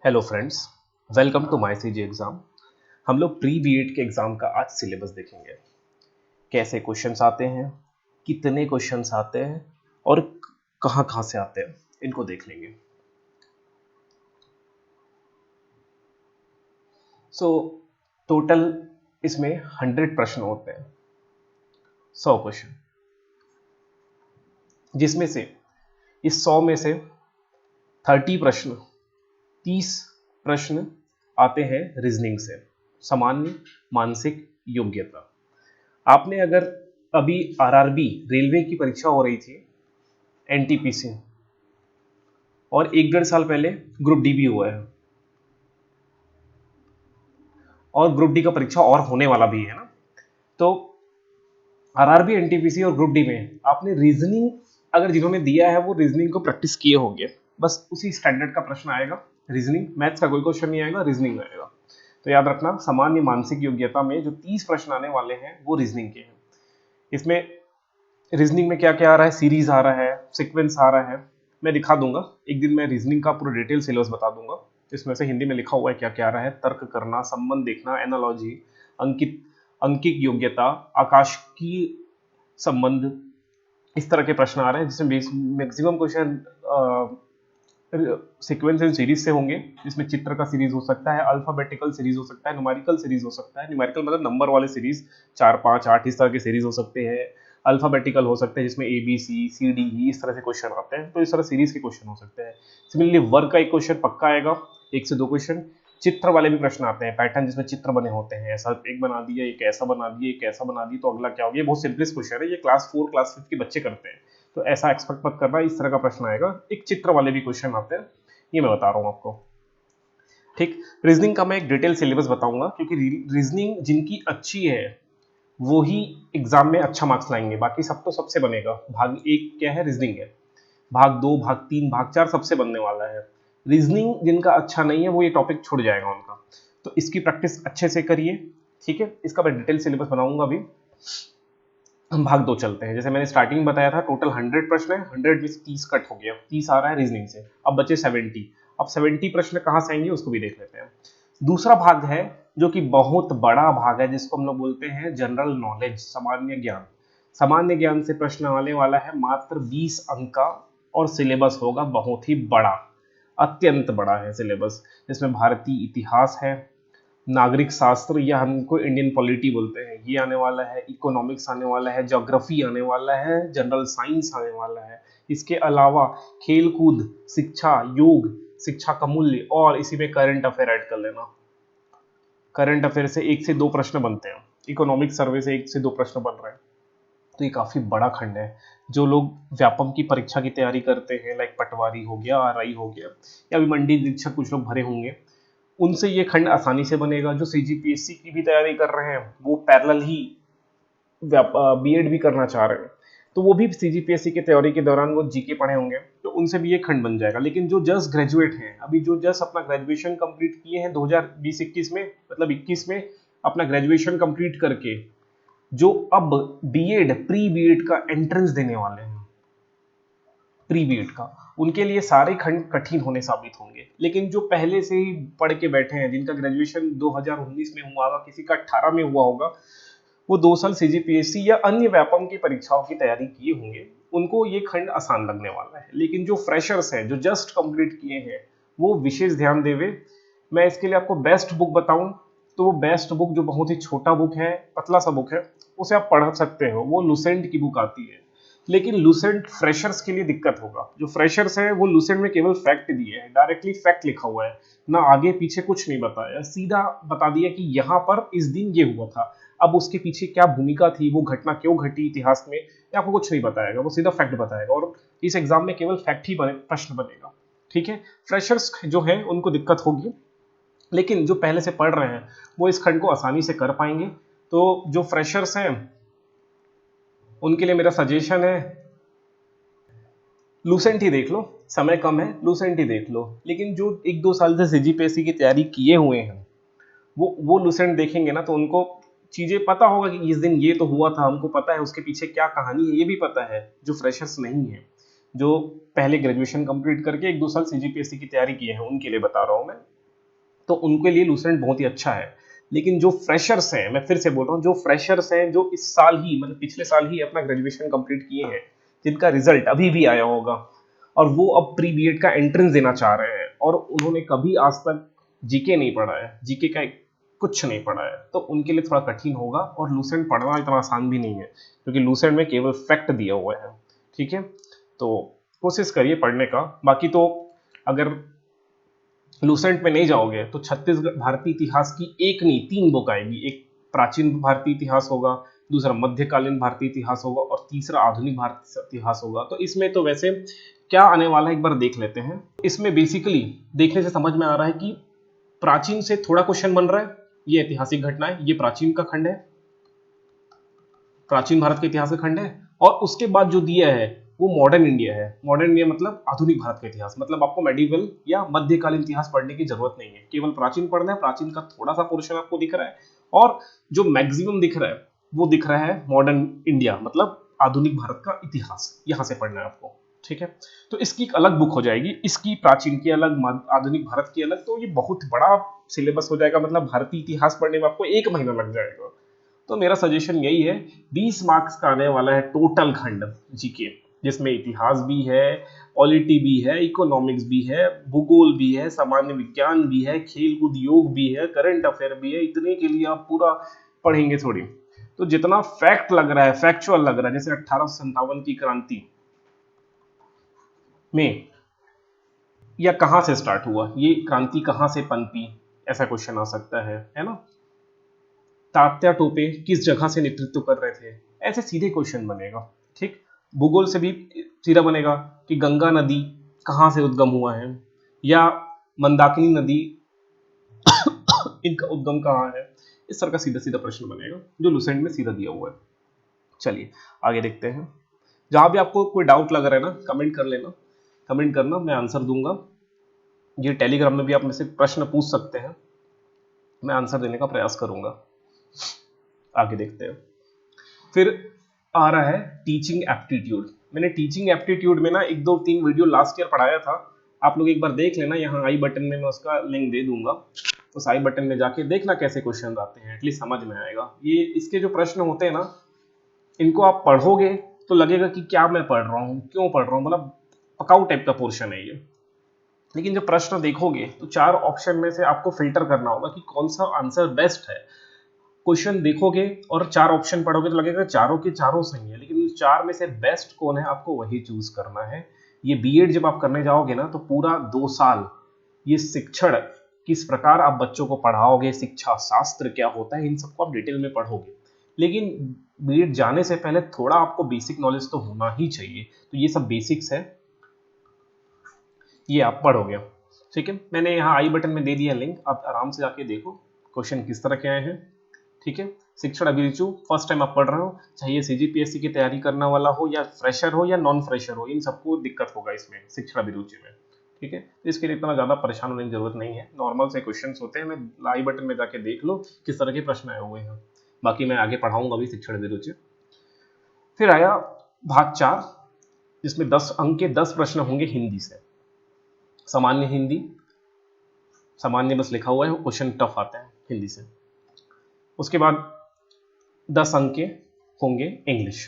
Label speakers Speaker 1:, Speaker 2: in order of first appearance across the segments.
Speaker 1: Hello friends, welcome to my CG exam. हम लोग pre BEd के एग्ज़ाम का आज सिलेबस देखेंगे। कैसे क्वेश्चंस आते हैं, कितने क्वेश्चंस आते हैं और कहाँ कहाँ से आते हैं, इनको देख लेंगे। टोटल इसमें 100 प्रश्न होते हैं, 100 क्वेश्चन, जिसमें से इस 100 में से 30 प्रश्न आते हैं रीजनिंग से, सामान्य मानसिक योग्यता। आपने अगर अभी आरआरबी रेलवे की परीक्षा हो रही थी एनटीपीसी, और 1-1.5 साल पहले ग्रुप डी भी हुआ है, और ग्रुप डी का परीक्षा और होने वाला भी है ना। तो आरआरबी एनटीपीसी और ग्रुप डी में आपने रीजनिंग अगर जिन्होंने दिया है वो रीजनिंग को प्रैक्टिस किए होंगे, बस उसी स्टैंडर्ड का प्रश्न आएगा। रीजनिंग, मैथ्स का कोई क्वेश्चन नहीं आएगा, रीजनिंग में आएगा। तो याद रखना, सामान्य मानसिक योग्यता में जो 30 प्रश्न आने वाले हैं वो रीजनिंग के हैं। इसमें रीजनिंग में क्या क्या आ रहा है, सीरीज आ रहा है, सीक्वेंस आ रहा है, मैं दिखा दूंगा। एक दिन मैं रीजनिंग का पूरा डिटेल सिलेबस बता दूंगा। इसमें से हिंदी में लिखा हुआ है क्या क्या आ रहा है, तर्क करना, संबंध देखना, एनालॉजी, अंकित योग्यता, आकाशिकीय संबंध, इस तरह के प्रश्न आ रहे हैं, जिसमें maximum question sequence and series से होंगे। जिसमें चित्र का सीरीज हो सकता है, अल्फाबेटिकल सीरीज हो सकता है, न्यूमेरिकल सीरीज हो सकता है। न्यूमेरिकल मतलब नंबर वाले सीरीज, 4, 5, 8 इस तरह के सीरीज हो सकते हैं। अल्फाबेटिकल हो सकते हैं जिसमें A B C C D E इस तरह से क्वेश्चन आते हैं। तो इस तरह सीरीज के क्वेश्चन हो सकते हैं। सिमिलरली वर्ग का एक क्वेश्चन पक्का आएगा, 1 से 2 क्वेश्चन। चित्र वाले भी प्रश्न आते हैं, पैटर्न जिसमें चित्र बने होते हैं, ऐसा एक बना दिया, एक ऐसा बना दिया, एक ऐसा बना दिया, तो अगला क्या हो गया। बहुत सिंपलेस्ट क्वेश्चन है ये, क्लास 4 क्लास 5 के बच्चे करते हैं, तो ऐसा एक्सपेक्ट मत करना। इस तरह का प्रश्न आएगा। एक चित्र वाले भी क्वेश्चन आते हैं, ये मैं बता रहा हूं आपको। ठीक, रीजनिंग का मैं एक डिटेल सिलेबस बताऊंगा, क्योंकि रीजनिंग जिनकी अच्छी है वो ही एग्जाम में अच्छा मार्क्स लाएंगे। बाकी सब तो सबसे बनेगा। भाग 1 क्या है, रीजनिंग है। भाग 2, भाग 3, भाग 4 सबसे बनने वाला है। रीजनिंग जिनका अच्छा नहीं है वो ये टॉपिक छोड़ जाएगा उनका। तो इसकी प्रैक्टिस अच्छे से करिए, ठीक है। इसका मैं डिटेल सिलेबस बनाऊंगा अभी। हम भाग 2 चलते हैं। जैसे मैंने स्टार्टिंग में बताया था, टोटल 100 प्रश्न है, 100 में से 30 कट हो गया, 30 आ रहा है रीजनिंग से। अब बचे 70। अब 70 प्रश्न कहाँ से आएंगे उसको भी देख लेते हैं। दूसरा भाग है जो कि बहुत बड़ा भाग है, जिसको हम लोग बोलते हैं जनरल नॉलेज, सामान्य ज्ञान। सामान्य ज्ञान से प्रश्न आने वाला है मात्र 20 अंक का, और सिलेबस होगा बहुत ही बड़ा, अत्यंत बड़ा है सिलेबस। जिसमें भारतीय इतिहास है, नागरिक शास्त्र या हमको इंडियन पॉलिटी बोलते हैं ये आने वाला है, इकोनॉमिक्स आने वाला है, ज्योग्राफी आने वाला है, जनरल साइंस आने वाला है। इसके अलावा खेलकूद, शिक्षा, योग, शिक्षा का मूल्य, और इसी में करंट अफेयर ऐड कर लेना। करंट अफेयर से 1 से 2 प्रश्न बनते हैं, इकोनॉमिक सर्वे से 1 से 2 प्रश्न बन रहे हैं। तो ये काफी बड़ा खंड है। जो लोग व्यापम की परीक्षा की तैयारी करते हैं, लाइक पटवारी हो गया, आरआई हो गया, या अभी मंडी निरीक्षक कुछ लोग भरे होंगे, उनसे ये खंड आसानी से बनेगा। जो सीजीपीएससी की भी तैयारी कर रहे हैं, वो पैरेलल ही बीएड भी करना चाह रहे हैं, तो वो भी सीजीपीएससी की तैयारी के दौरान वो जीके पढ़े होंगे, तो उनसे भी ये खंड बन जाएगा। लेकिन जो जस्ट ग्रेजुएट हैं, अभी जो जस्ट अपना ग्रेजुएशन कंप्लीट किए हैं 2020-21 में, मतलब 21 में अपना ग्रेजुएशन कंप्लीट करके, जो अब बीएड प्री बीएड का एंट्रेंस देने वाले हैं, प्री बीएड का, उनके लिए सारे खंड कठिन होने साबित होंगे। लेकिन जो पहले से ही पढ़ के बैठे हैं, जिनका ग्रेजुएशन 2019 में हुआ होगा, किसी का 18 में हुआ होगा, वो 2 साल सीजीपीएससी या अन्य व्यापम की परीक्षाओं की तैयारी किए होंगे, उनको ये खंड आसान लगने वाला है। लेकिन जो फ्रेशर्स हैं, जो जस्ट कंप्लीट किए हैं, वो विशेष ध्यान देवे। मैं इसके लिए आपको बेस्ट बुक बताऊं, तो वो बेस्ट बुक जो बहुत ही छोटा बुक है, पतला सा बुक है, उसे आप पढ़ सकते हो, वो लुसेंट की बुक आती है। लेकिन लुसेंट फ्रेशर्स के लिए दिक्कत होगा। जो फ्रेशर्स है वो लुसेंट में केवल फैक्ट दिए हैं, डायरेक्टली फैक्ट लिखा हुआ है, ना आगे पीछे कुछ नहीं बताया, सीधा बता दिया कि यहाँ पर इस दिन ये हुआ था, अब उसके पीछे क्या भूमिका थी, वो घटना क्यों घटी इतिहास में, ये आपको कुछ नहीं बताएगा, वो सीधा फैक्ट बताएगा। और इस एग्जाम में केवल फैक्ट ही प्रश्न बनेगा, ठीक है। फ्रेशर्स जो है उनको दिक्कत होगी, लेकिन जो पहले से पढ़ रहे हैं वो इस खंड को आसानी से कर पाएंगे। तो जो फ्रेशर्स हैं उनके लिए मेरा सजेशन है, लूसेंट ही देख लो, समय कम है, लूसेंट ही देख लो। लेकिन जो 1-2 साल से सीजीपीएससी की तैयारी किए हुए हैं, वो लूसेंट देखेंगे ना, तो उनको चीजें पता होगा कि इस दिन ये तो हुआ था, हमको पता है उसके पीछे क्या कहानी है, ये भी पता है। जो फ्रेशर्स नहीं है, जो पहले ग्रेजुएशन कंप्लीट करके 1-2 साल सीजीपीएससी की तैयारी किए हैं उनके लिए बता रहा हूँ मैं। तो उनके लिए लूसेंट बहुत ही अच्छा है। लेकिन जो फ्रेशर्स हैं, मैं फिर से बोल रहा हूँ, जो फ्रेशर्स हैं जो इस साल ही मतलब पिछले साल ही अपना ग्रेजुएशन कंप्लीट किए हैं, जिनका रिजल्ट अभी भी आया होगा और वो अब प्री बीएड का एंट्रेंस देना चाह रहे हैं और उन्होंने कभी आज तक जीके नहीं पढ़ा है, जीके का कुछ नहीं पढ़ा है, तो उनके लिए थोड़ा कठिन होगा। और लूसेंट पढ़ना इतना आसान भी नहीं है क्योंकि लूसेंट में केवल फैक्ट दिया हुआ है। ठीक है, तो कोशिश करिए पढ़ने का। बाकी तो अगर लूसेंट में नहीं जाओगे तो छत्तीसगढ़ भारतीय इतिहास की एक नहीं 3 बुक आएगी। एक प्राचीन भारतीय इतिहास होगा, दूसरा मध्यकालीन भारतीय इतिहास होगा और तीसरा आधुनिक भारतीय इतिहास होगा। तो इसमें तो वैसे क्या आने वाला है एक बार देख लेते हैं। इसमें बेसिकली देखने से समझ में आ रहा है कि प्राचीन से थोड़ा क्वेश्चन बन रहा है, ये ऐतिहासिक घटना है, ये प्राचीन का खंड है, प्राचीन भारत के इतिहास का खंड है। और उसके बाद जो दिया है वो मॉडर्न इंडिया है। मॉडर्न इंडिया मतलब आधुनिक भारत का इतिहास, मतलब आपको मेडिवल या मध्यकालीन इतिहास पढ़ने की जरूरत नहीं है, केवल प्राचीन पढ़ना है। प्राचीन का थोड़ा सा पोर्शन आपको दिख रहा है और जो मैक्सिमम दिख रहा है वो दिख रहा है मॉडर्न इंडिया, मतलब आधुनिक भारत का इतिहास, यहां से पढ़ना है आपको। ठीक है, तो इसकी एक अलग बुक हो जाएगी, इसकी प्राचीन की अलग, आधुनिक भारत की अलग। तो ये बहुत बड़ा सिलेबस हो जाएगा, मतलब भारतीय इतिहास पढ़ने में आपको 1 महीना लग जाएगा। तो मेरा सजेशन यही है, 20 मार्क्स का आने वाला है टोटल खंड जीके, जिसमें इतिहास भी है, पॉलिटी भी है, इकोनॉमिक्स भी है, भूगोल भी है, सामान्य विज्ञान भी है, खेल कूद योग भी है, करंट अफेयर भी है। इतने के लिए आप पूरा पढ़ेंगे थोड़ी। तो जितना फैक्ट लग रहा है, फैक्चुअल लग रहा है, जैसे 1857 की क्रांति में या कहां से स्टार्ट हुआ, ये क्रांति कहां से पनपी, ऐसा क्वेश्चन आ सकता है ना। तात्या टोपे किस जगह से नेतृत्व कर रहे थे, ऐसे सीधे क्वेश्चन बनेगा। ठीक, भूगोल से भी सीधा बनेगा कि गंगा नदी कहां से उद्गम हुआ है या मंदाकिनी नदी इनका उद्गम कहाँ है। इस तरह का सीधा सीधा प्रश्न बनेगा जो लूसेंट में सीधा दिया हुआ है। चलिए आगे देखते हैं। जहां भी आपको कोई डाउट लग रहा है ना, कमेंट कर लेना, कमेंट करना, मैं आंसर दूंगा। ये टेलीग्राम में भी आप मुझसे प्रश्न पूछ सकते हैं, मैं आंसर देने का प्रयास करूंगा। आगे देखते हैं। फिर आ रहा है टीचिंग एप्टीट्यूड। मैंने टीचिंग एप्टीट्यूड में ना 1-2-3 वीडियो लास्ट ईयर पढ़ाया था, आप लोग एक बार देख लेना, यहाँ आई बटन में मैं उसका लिंक दे दूंगा। उस आई बटन में जाके देखना कैसे क्वेश्चन आते हैं, एटलीस्ट समझ में आएगा। ये इसके जो प्रश्न होते हैं ना, इनको आप पढ़ोगे तो लगेगा कि क्या मैं पढ़ रहा हूँ, क्यों पढ़ रहा हूँ, मतलब पकाऊ टाइप का पोर्शन है ये। लेकिन जब प्रश्न देखोगे तो 4 ऑप्शन में से आपको फिल्टर करना होगा कि कौन सा आंसर बेस्ट है। क्वेश्चन देखोगे और 4 ऑप्शन पढ़ोगे तो लगेगा चारों के चारों सही है, लेकिन उस 4 में से बेस्ट कौन है आपको वही चूज करना है। ये बीएड जब आप करने जाओगे ना तो पूरा 2 साल ये शिक्षण किस प्रकार आप बच्चों को पढ़ाओगे, शिक्षा शास्त्र क्या होता है, इन सबको आप डिटेल में पढ़ोगे। लेकिन बीएड जाने से पहले थोड़ा आपको बेसिक नॉलेज तो होना ही चाहिए। तो ये सब बेसिक्स है, ये आप पढ़ोगे। ठीक है, मैंने यहाँ आई बटन में दे दिया लिंक, आप आराम से जाके देखो क्वेश्चन किस तरह के आए हैं। ठीक है, शिक्षण अभिरुचि फर्स्ट टाइम आप पढ़ रहे हो, चाहे सीजीपीएससी की तैयारी करने वाला हो या फ्रेशर हो या नॉन फ्रेशर हो, इन सबको दिक्कत होगा इसमें शिक्षण अभिरुचि में। ठीक है, तो इसके लिए इतना ज्यादा परेशान होने की जरूरत नहीं है, नॉर्मल से क्वेश्चन होते हैं। मैं आई बटन में जाके देख लो किस तरह के प्रश्न आए हुए हैं, बाकी मैं आगे पढ़ाऊंगा भी शिक्षण अभिरुचि। फिर आया भाग 4, जिसमें 10 अंक के 10 प्रश्न होंगे हिंदी से। सामान्य हिंदी, सामान्य बस लिखा हुआ है, क्वेश्चन टफ आता है हिंदी से। उसके बाद 10 अंक के होंगे इंग्लिश।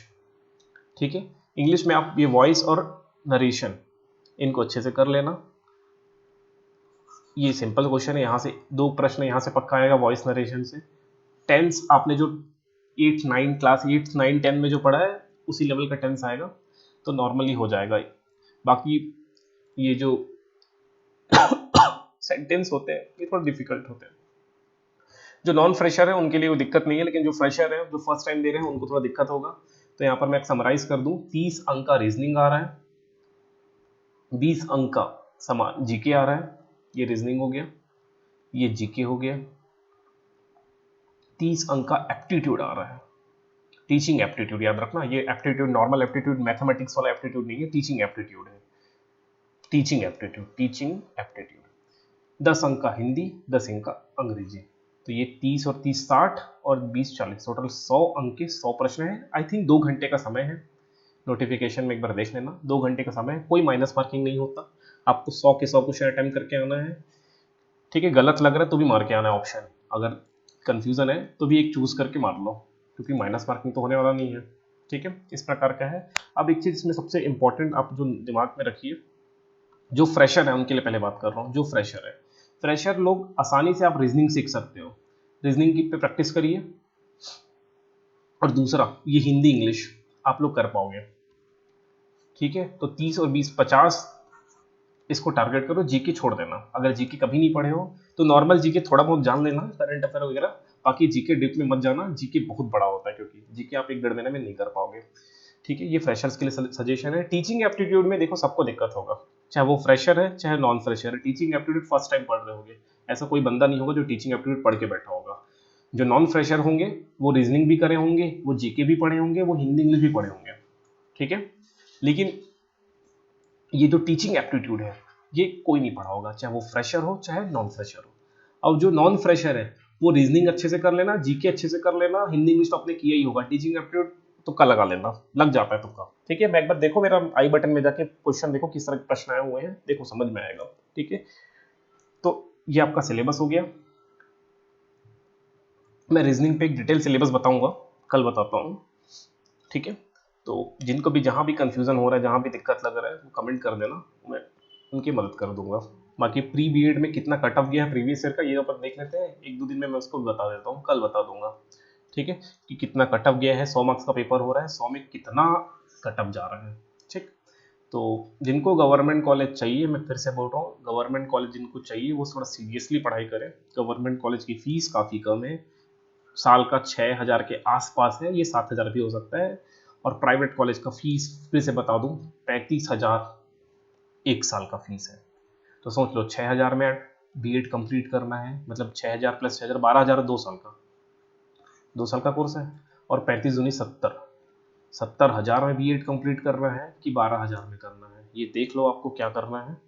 Speaker 1: ठीक है, इंग्लिश में आप ये वॉइस और नरेशन इनको अच्छे से कर लेना। ये सिंपल क्वेश्चन है, यहां से 2 प्रश्न यहां से पक्का आएगा वॉइस नरेशन से। टेंस आपने जो 8 9 क्लास 8 9 10 में जो पढ़ा है उसी लेवल का टेंस आएगा, तो नॉर्मली हो जाएगा। बाकी ये जो सेंटेंस होते हैं ये थोड़ा डिफिकल्ट होते हैं। जो नॉन फ्रेशर है उनके लिए वो दिक्कत नहीं है, लेकिन जो फ्रेशर है जो फर्स्ट टाइम दे रहे हैं उनको थोड़ा दिक्कत होगा। तो यहाँ पर मैं एक समराइज कर दूं, 30 अंक का रीजनिंग आ रहा है, 20 अंक का समान जीके आ रहा है, ये रीजनिंग हो गया, ये जीके हो गया। 30 अंक का एप्टीट्यूड आ रहा है, टीचिंग एप्टीट्यूड याद रखना, ये एप्टीट्यूड नॉर्मल एप्टीट्यूड मैथमेटिक्स वाला एप्टीट्यूड नहीं है, टीचिंग एप्टीट्यूड है, टीचिंग एप्टीट्यूड, टीचिंग एप्टीट्यूड। 10 अंक का हिंदी, 10 अंक का अंग्रेजी। तो ये 30 और 30 60 और 20 40, टोटल 100 अंक के 100 प्रश्न हैं। आई थिंक 2 घंटे का समय है, नोटिफिकेशन में एक बार देख लेना। 2 घंटे का समय है, कोई माइनस मार्किंग नहीं होता, आपको 100 के 100 क्वेश्चन अटेम्प्ट करके आना है। ठीक है, गलत लग रहा है तो भी मार के आना है ऑप्शन, अगर कंफ्यूजन है तो भी एक चूज करके मार लो, क्योंकि माइनस मार्किंग तो होने वाला नहीं है। ठीक है, इस प्रकार का है। अब एक चीज इसमें सबसे इंपॉर्टेंट आप जो दिमाग में रखिए, जो फ्रेशर है उनके लिए पहले बात कर रहा हूँ। जो फ्रेशर है, फ्रेशर लोग आसानी से आप रीजनिंग सीख सकते हो, रीजनिंग की पे प्रैक्टिस करिए। और दूसरा, ये हिंदी इंग्लिश आप लोग कर पाओगे। ठीक है, तो 30 और 20 50 इसको टारगेट करो। जीके छोड़ देना, अगर जीके कभी नहीं पढ़े हो तो नॉर्मल जीके थोड़ा बहुत जान लेना, करंट अफेयर वगैरह, बाकी जीके डीप में मत जाना, जीके बहुत बड़ा होता है, क्योंकि जीके आप 1 डेढ़ महीने में नहीं कर पाओगे। ठीक है, ये फ्रेशर्स के लिए सजेशन है। टीचिंग एप्टीट्यूड में देखो सबको दिक्कत होगा, चाहे वो फ्रेशर है चाहे नॉन फ्रेशर है, टीचिंग एप्टीट्यूड फर्स्ट टाइम पढ़ रहे होगे, ऐसा कोई बंदा नहीं होगा जो टीचिंग एप्टीट्यूड पढ़ के बैठा होगा। जो नॉन फ्रेशर होंगे वो रीजनिंग भी करे होंगे, वो जीके भी पढ़े होंगे, वो हिंदी इंग्लिश भी पढ़े होंगे। ठीक है, लेकिन ये जो टीचिंग एप्टीट्यूड है ये कोई नहीं पढ़ा होगा, चाहे वो फ्रेशर हो चाहे नॉन फ्रेशर हो। अब जो नॉन फ्रेशर है वो रीजनिंग अच्छे से कर लेना, जीके अच्छे से कर लेना, हिंदी इंग्लिश तो आपने किया ही होगा, टीचिंग एप्टीट्यूड तुक्का लगा लेना, लग जाता है तुक्का। ठीक है, मैं एक बार देखो मेरा आई बटन में जाके क्वेश्चन देखो किस तरह के प्रश्न आए हुए हैं, देखो समझ में आएगा। ठीक है, तो ये आपका सिलेबस हो गया। मैं रीजनिंग पे एक डिटेल सिलेबस बताऊंगा, कल बताता हूँ। ठीक है, तो जिनको भी जहाँ भी कंफ्यूजन हो रहा है, जहाँ भी दिक्कत लग रहा है, वो कमेंट कर देना, मैं उनकी मदद कर दूंगा। बाकी प्री बीएड में कितना कट ऑफ गया है प्रीवियस ईयर का, ये अपन देख लेते हैं, 1-2 दिन में मैं उसको बता देता हूँ, कल बता दूंगा। ठीक है, कि कितना कट ऑफ गया है, 100 मार्क्स का पेपर हो रहा है, 100 में कितना कट ऑफ जा रहा है। ठीक, तो जिनको गवर्नमेंट कॉलेज चाहिए, मैं फिर से बोल रहा हूँ, गवर्नमेंट कॉलेज जिनको चाहिए वो थोड़ा सीरियसली पढ़ाई करें। गवर्नमेंट कॉलेज की फीस काफ़ी कम है, साल का 6,000 के आसपास है, ये 7,000 भी हो सकता है। और प्राइवेट कॉलेज का फीस फिर से बता दूं, 35,000 एक साल का फीस है। तो सोच लो 6,000 में बीएड कंप्लीट करना है, मतलब 6,000 प्लस 6,000 12,000, 2 साल का, 2 साल का कोर्स है। और 35 दूनी 70, 70,000 में बीएड कंप्लीट करना है कि 12,000 में करना है, ये देख लो आपको क्या करना है।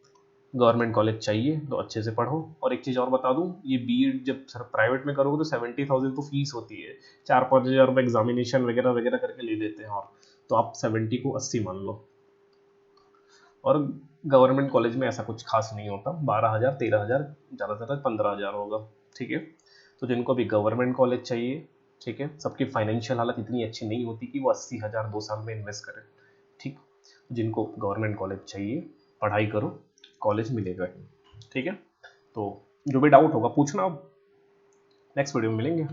Speaker 1: गवर्नमेंट कॉलेज चाहिए तो अच्छे से पढ़ो। और एक चीज़ और बता दूं, ये बीएड जब सर प्राइवेट में करोगे तो 70,000 तो फीस होती है, 4-5 हज़ार रुपये एग्जामिनेशन वगैरह वगैरह करके ले लेते हैं, और तो आप 70 को 80 मान लो। और गवर्नमेंट कॉलेज में ऐसा कुछ खास नहीं होता, 12,000 13,000, ज़्यादा से ज़्यादा 15,000 होगा। ठीक है, तो जिनको भी गवर्नमेंट कॉलेज चाहिए, ठीक है, सबकी फाइनेंशियल हालत इतनी अच्छी नहीं होती कि वो 80,000 2 साल में इन्वेस्ट करें। ठीक, जिनको गवर्नमेंट कॉलेज चाहिए पढ़ाई करो, कॉलेज मिलेगा ही। ठीक है, तो जो भी डाउट होगा पूछना, अब नेक्स्ट वीडियो में मिलेंगे।